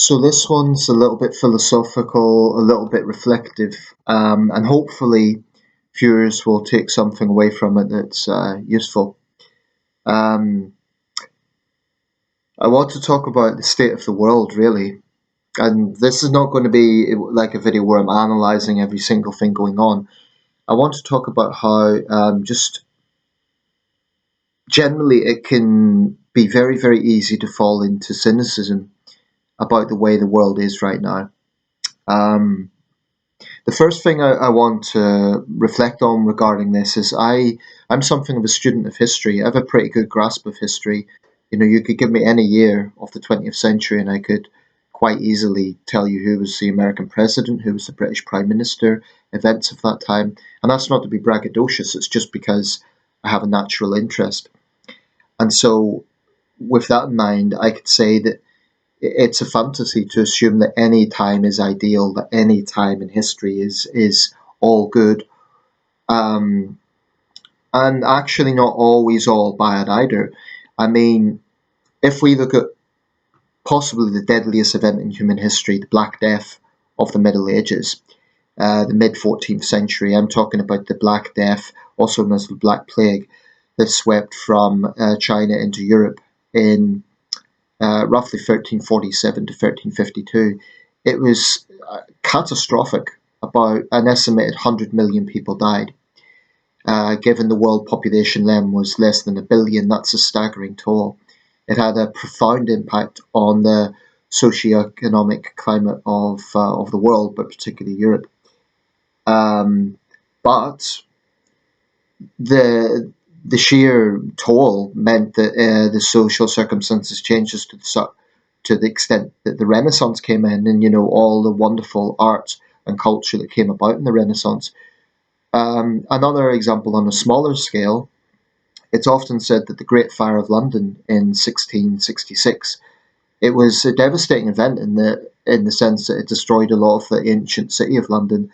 So this one's a little bit philosophical, a little bit reflective, and hopefully viewers will take something away from it that's useful. Um, I want to talk about the state of the world, really, and this is not going to be like a video where I'm analysing every single thing going on. I want to talk about how just generally it can be very, very easy to fall into cynicism about the way the world is right now. Um, The first thing I want to reflect on regarding this is I'm something of a student of history. I have a pretty good grasp of history. You know, you could give me any year of the 20th century and I could quite easily tell you who was the American president, who was the British Prime Minister, events of that time. And that's not to be braggadocious, it's just because I have a natural interest. And so, with that in mind, I could say that it's a fantasy to assume that any time is ideal, that any time in history is all good, um, and actually not always all bad either. I mean, if we look at possibly the deadliest event in human history, the Black Death of the Middle Ages, the mid 14th century, I'm talking about the Black Death, also known as the Black Plague, that swept from China into Europe in roughly 1347 to 1352. It was catastrophic. About an estimated 100 million people died. Given the world population then was less than a billion, that's a staggering toll. It had a profound impact on the socio-economic climate of the world, but particularly Europe. But the the sheer toll meant that the social circumstances changed us to the extent that the Renaissance came in, and all the wonderful art and culture that came about in the Renaissance. Another example on a smaller scale, it's often said that the Great Fire of London in 1666, it was a devastating event in the sense that it destroyed a lot of the ancient city of London.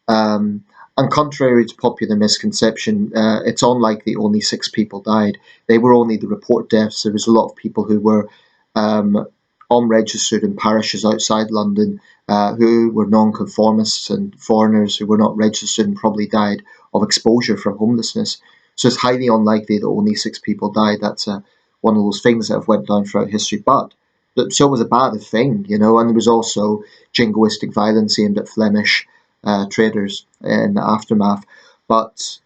Um, and contrary to popular misconception, it's unlikely only 6 people died. They were only the report deaths. There was a lot of people who were um, unregistered in parishes outside London, who were nonconformists and foreigners who were not registered and probably died of exposure from homelessness. So it's highly unlikely that only 6 people died. That's one of those things that have went down throughout history. But so it was a bad thing, and there was also jingoistic violence aimed at Flemish traders in the aftermath. But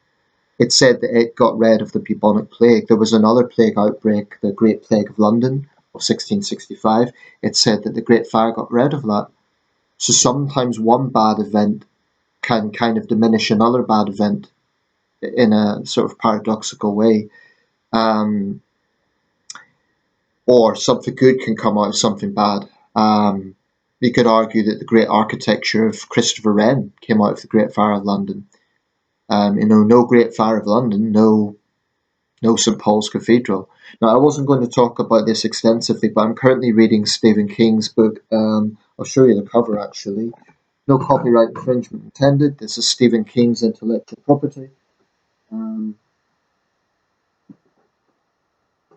it's said that it got rid of the bubonic plague. There was another plague outbreak, the Great Plague of London of 1665. It's said that the Great Fire got rid of that. So sometimes one bad event can kind of diminish another bad event in a sort of paradoxical way. Um, or something good can come out of something bad. You could argue that the great architecture of Christopher Wren came out of the Great Fire of London. No Great Fire of London, no St Paul's Cathedral. Now, I wasn't going to talk about this extensively, but I'm currently reading Stephen King's book. I'll show you the cover actually. No copyright infringement intended. This is Stephen King's intellectual property. Um,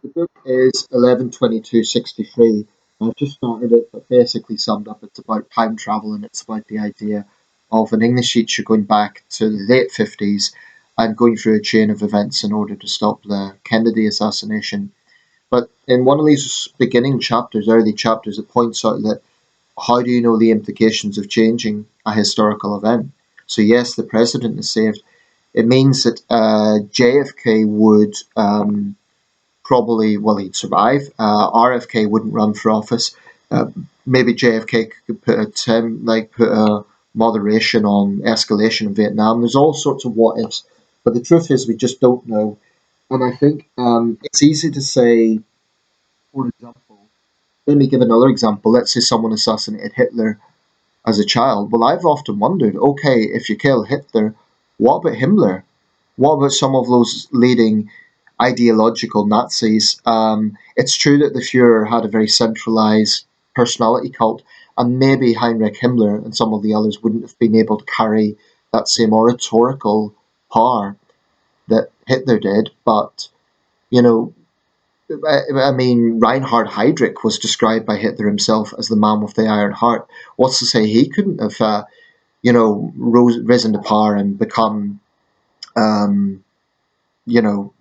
the book is 11/22/63. I've just started it, but basically summed up, it's about time travel and it's about the idea of an English teacher going back to the late 50s and going through a chain of events in order to stop the Kennedy assassination. But in one of these beginning chapters, early chapters, it points out that how do you know the implications of changing a historical event? So, yes, the president is saved. It means that JFK would probably, well, he'd survive. RFK wouldn't run for office. Maybe JFK could put a moderation on escalation in Vietnam. There's all sorts of what ifs, but the truth is we just don't know. And I think it's easy to say, for example, let me give another example. Let's say someone assassinated Hitler as a child. Well, I've often wondered, okay, if you kill Hitler, what about Himmler? What about some of those leading ideological Nazis? It's true that the Fuhrer had a very centralized personality cult, and maybe Heinrich Himmler and some of the others wouldn't have been able to carry that same oratorical power that Hitler did. But, you know, I mean, Reinhard Heydrich was described by Hitler himself as the man with the iron heart. What's to say he couldn't have, risen to power and become, um, you know,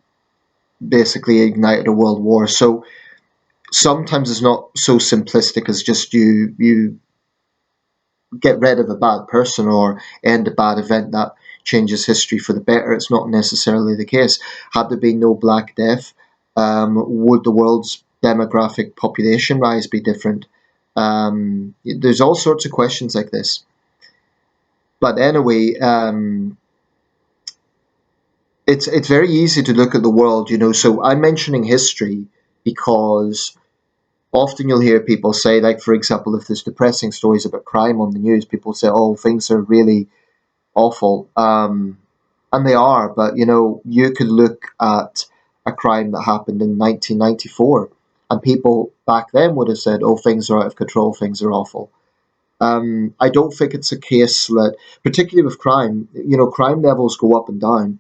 basically ignited a world war? So sometimes it's not so simplistic as just you get rid of a bad person or end a bad event that changes history for the better. It's not necessarily the case. Had there been no Black Death, would the world's demographic population rise be different? There's all sorts of questions like this. But anyway, it's very easy to look at the world, So I'm mentioning history because often you'll hear people say, like, for example, if there's depressing stories about crime on the news, people say, oh, things are really awful. And they are, but you could look at a crime that happened in 1994, and people back then would have said, oh, things are out of control, things are awful. I don't think it's a case that, particularly with crime, crime levels go up and down,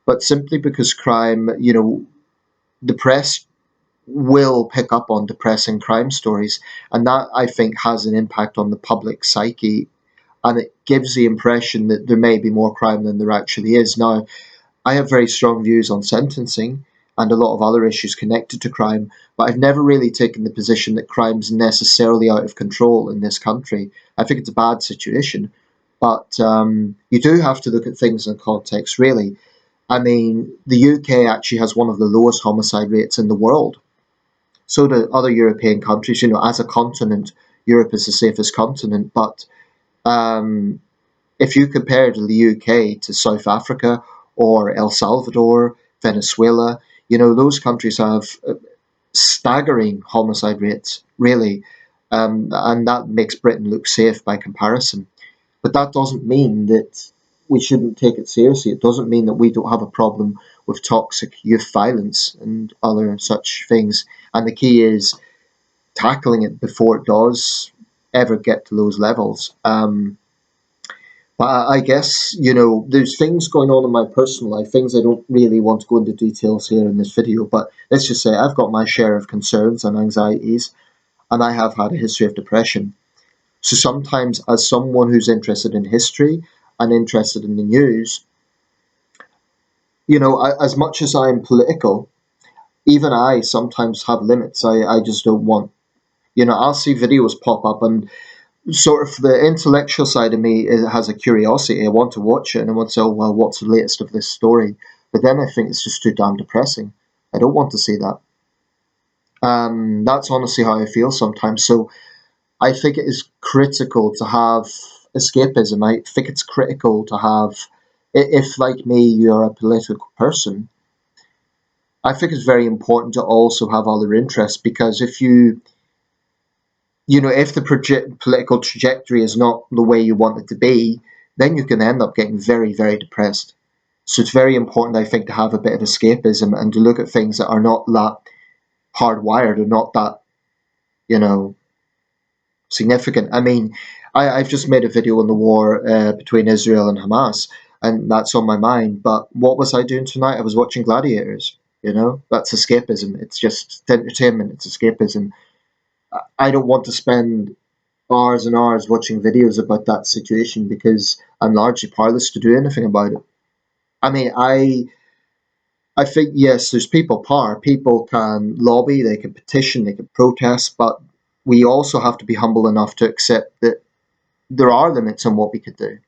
but simply because crime, the press will pick up on depressing crime stories, and that I think has an impact on the public psyche, and it gives the impression that there may be more crime than there actually is. Now, I have very strong views on sentencing and a lot of other issues connected to crime, but I've never really taken the position that crime's necessarily out of control in this country. I think it's a bad situation, but you do have to look at things in context, really. I mean, the UK actually has one of the lowest homicide rates in the world. So do other European countries. As a continent, Europe is the safest continent, but um, if you compare the UK to South Africa or El Salvador, Venezuela, those countries have staggering homicide rates, really, and that makes Britain look safe by comparison. But that doesn't mean that we shouldn't take it seriously. It doesn't mean that we don't have a problem with toxic youth violence and other such things. And the key is tackling it before it does ever get to those levels. But I guess, there's things going on in my personal life, things I don't really want to go into details here in this video, but let's just say I've got my share of concerns and anxieties, and I have had a history of depression. So sometimes, as someone who's interested in history and interested in the news, as much as I'm political, even I sometimes have limits. I just don't want, I'll see videos pop up, and sort of the intellectual side of me has a curiosity. I want to watch it and I want to say, oh, well, what's the latest of this story? But then I think it's just too damn depressing. I don't want to see that. That's honestly how I feel sometimes. So I think it is critical to have escapism. I think it's critical to have, if like me, you're a political person, I think it's very important to also have other interests, because if the political trajectory is not the way you want it to be, then you can end up getting very, very depressed. So it's very important, I think, to have a bit of escapism and to look at things that are not that hardwired or not that, you know, significant. I mean, I've just made a video on the war between Israel and Hamas, and that's on my mind. But what was I doing tonight? I was watching Gladiators. That's escapism. It's just entertainment. It's escapism. I don't want to spend hours and hours watching videos about that situation because I'm largely powerless to do anything about it. I mean, I think, yes, there's people power. People can lobby, they can petition, they can protest, but we also have to be humble enough to accept that there are limits on what we could do.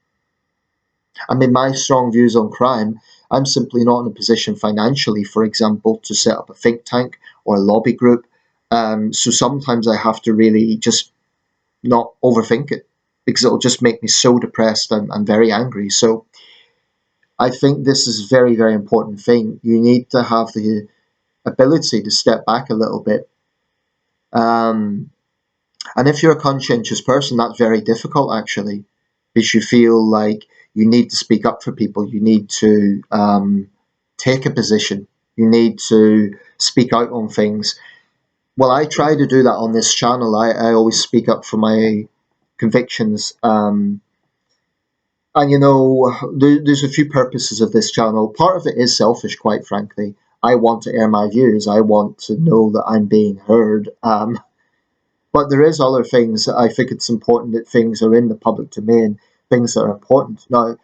I mean, my strong views on crime, I'm simply not in a position financially, for example, to set up a think tank or a lobby group. So sometimes I have to really just not overthink it, because it'll just make me so depressed and very angry. So I think this is a very, very important thing. You need to have the ability to step back a little bit. Um, and if you're a conscientious person, that's very difficult actually, because you feel like you need to speak up for people. You need to take a position. You need to speak out on things. Well, I try to do that on this channel. I always speak up for my convictions. And there's a few purposes of this channel. Part of it is selfish, quite frankly. I want to air my views. I want to know that I'm being heard. But there is other things that I think it's important that things are in the public domain, things that are important. Now,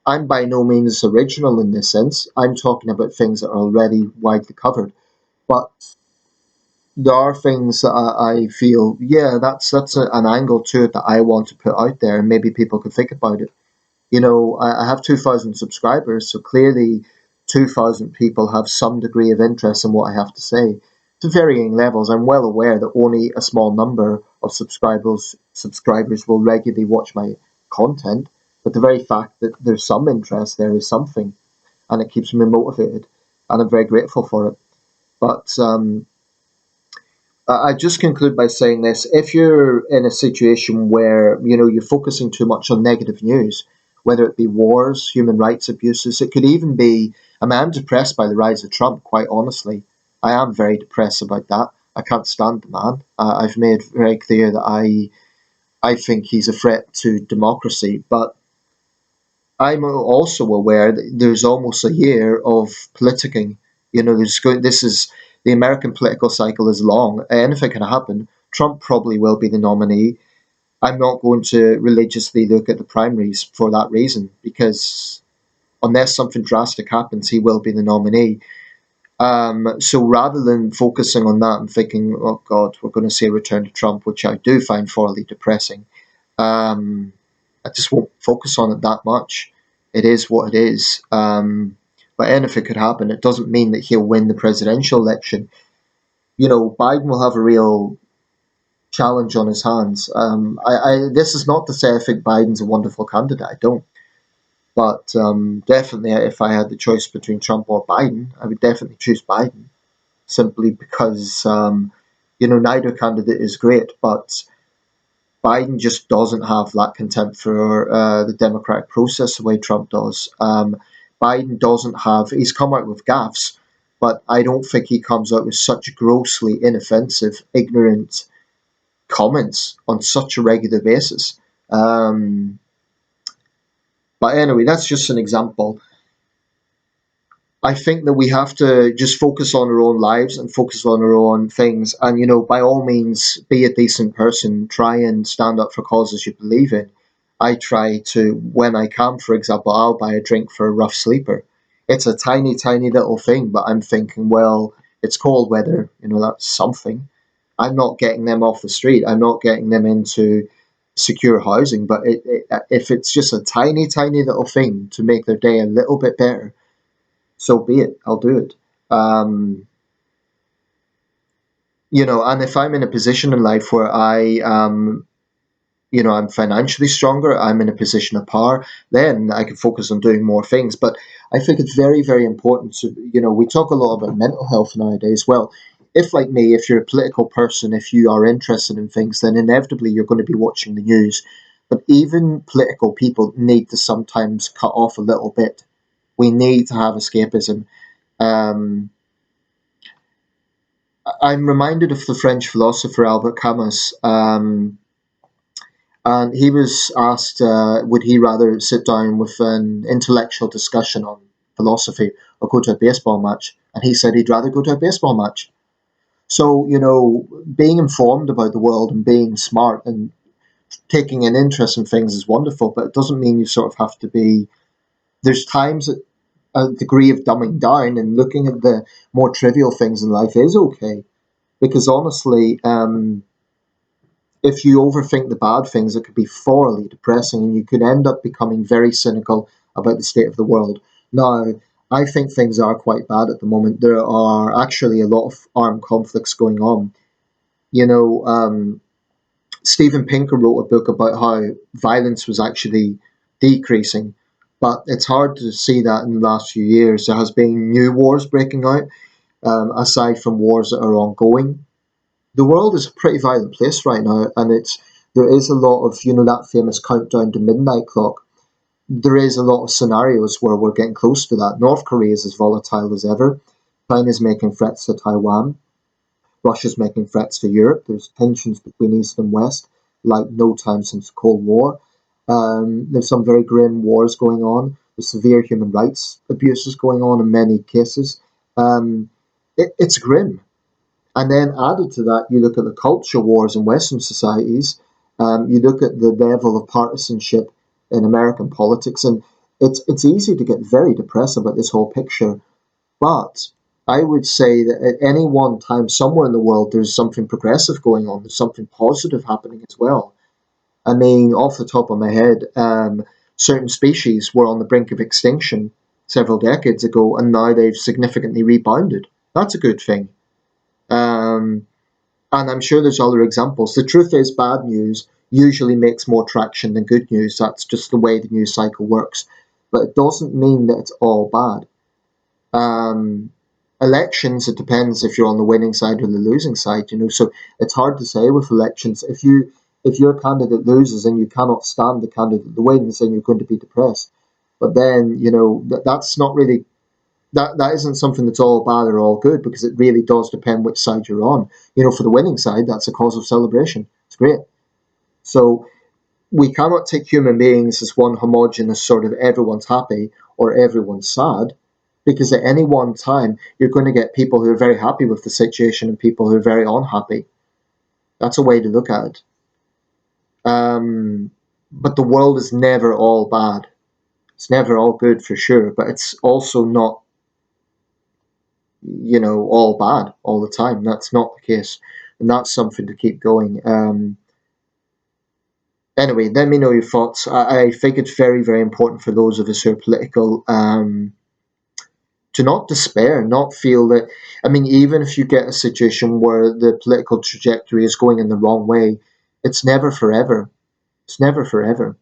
I'm by no means original in this sense. I'm talking about things that are already widely covered. But there are things that I feel, yeah, an angle to it that I want to put out there, and maybe people could think about it. I have 2,000 subscribers, so clearly 2,000 people have some degree of interest in what I have to say to varying levels. I'm well aware that only a small number of subscribers will regularly watch my content, but the very fact that there's some interest there is something, and it keeps me motivated, and I'm very grateful for it. But I just conclude by saying this: if you're in a situation where you're focusing too much on negative news, whether it be wars, human rights abuses, it could even be. I mean, I'm depressed by the rise of Trump. Quite honestly, I am very depressed about that. I can't stand the man. I've made very clear that I think he's a threat to democracy, but I'm also aware that there's almost a year of politicking. This is the American political cycle is long. Anything can happen. Trump probably will be the nominee. I'm not going to religiously look at the primaries for that reason, because unless something drastic happens, he will be the nominee. So rather than focusing on that and thinking, oh God, we're going to see a return to Trump, which I do find thoroughly depressing, um, I just won't focus on it that much. It is what it is. But anything could happen. It doesn't mean that he'll win the presidential election. Biden will have a real challenge on his hands. This is not to say I think Biden's a wonderful candidate. I don't. But definitely, if I had the choice between Trump or Biden, I would definitely choose Biden, simply because neither candidate is great, but Biden just doesn't have that contempt for the democratic process the way Trump does. Biden doesn't have, he's come out with gaffes, but I don't think he comes out with such grossly inoffensive, ignorant comments on such a regular basis. But anyway, that's just an example. I think that we have to just focus on our own lives and focus on our own things. And, by all means, be a decent person. Try and stand up for causes you believe in. I try to, when I can, for example, I'll buy a drink for a rough sleeper. It's a tiny, tiny little thing, but I'm thinking, well, it's cold weather. That's something. I'm not getting them off the street. I'm not getting them into secure housing. But if it's just a tiny, tiny little thing to make their day a little bit better, so be it. I'll do it. Um, and if I'm in a position in life where I'm financially stronger, I'm in a position of power, then I can focus on doing more things. But I think it's very, very important to, we talk a lot about mental health nowadays. Well, if like me, if you're a political person, if you are interested in things, then inevitably you're going to be watching the news. But even political people need to sometimes cut off a little bit. We need to have escapism. Um, I'm reminded of the French philosopher Albert Camus, and he was asked, would he rather sit down with an intellectual discussion on philosophy or go to a baseball match? And he said he'd rather go to a baseball match. So, being informed about the world and being smart and taking an interest in things is wonderful, but it doesn't mean you sort of have to be. There's times that a degree of dumbing down and looking at the more trivial things in life is okay. Because honestly, if you overthink the bad things, it could be thoroughly depressing, and you could end up becoming very cynical about the state of the world. Now, I think things are quite bad at the moment. There are actually a lot of armed conflicts going on. You know, Steven Pinker wrote a book about how violence was actually decreasing, but it's hard to see that in the last few years. There has been new wars breaking out, aside from wars that are ongoing. The world is a pretty violent place right now, and there is a lot of that famous countdown to midnight clock. There is a lot of scenarios where we're getting close to that. North Korea is as volatile as ever. China's making threats to Taiwan. Russia's making threats to Europe. There's tensions between East and West like no time since the Cold War. There's some very grim wars going on. There's severe human rights abuses going on in many cases. Um, it's grim. And then added to that, you look at the culture wars in Western societies. You look at the level of partisanship in American politics, and it's easy to get very depressed about this whole picture. But I would say that at any one time, somewhere in the world, there's something progressive going on. There's something positive happening as well. I mean, off the top of my head, certain species were on the brink of extinction several decades ago, and now they've significantly rebounded. That's a good thing. Um, and I'm sure there's other examples. The truth is, bad news usually makes more traction than good news. That's just the way the news cycle works. But it doesn't mean that it's all bad. Um, Elections, it depends if you're on the winning side or the losing side. So it's hard to say with elections. If your candidate loses and you cannot stand the candidate that wins, then you're going to be depressed. But then that's not really that isn't something that's all bad or all good, because it really does depend which side you're on. For the winning side, that's a cause of celebration. It's great. So we cannot take human beings as one homogenous sort of everyone's happy or everyone's sad, because at any one time you're going to get people who are very happy with the situation and people who are very unhappy. That's a way to look at it. But the world is never all bad. It's never all good for sure, but it's also not all bad all the time. That's not the case, and that's something to keep going. Anyway, let me know your thoughts. I think it's very, very important for those of us who are political, to not despair, not feel that. I mean, even if you get a situation where the political trajectory is going in the wrong way, it's never forever. It's never forever.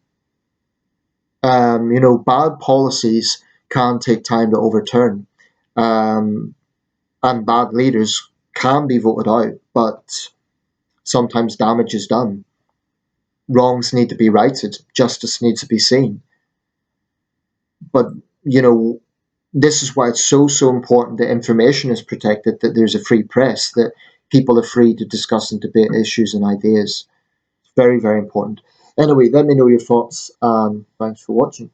Bad policies can take time to overturn. Um, and bad leaders can be voted out, but sometimes damage is done. Wrongs need to be righted, justice needs to be seen. But, you know, this is why it's so, so important that information is protected, that there's a free press, that people are free to discuss and debate issues and ideas. It's very, very important. Anyway, let me know your thoughts, and thanks for watching.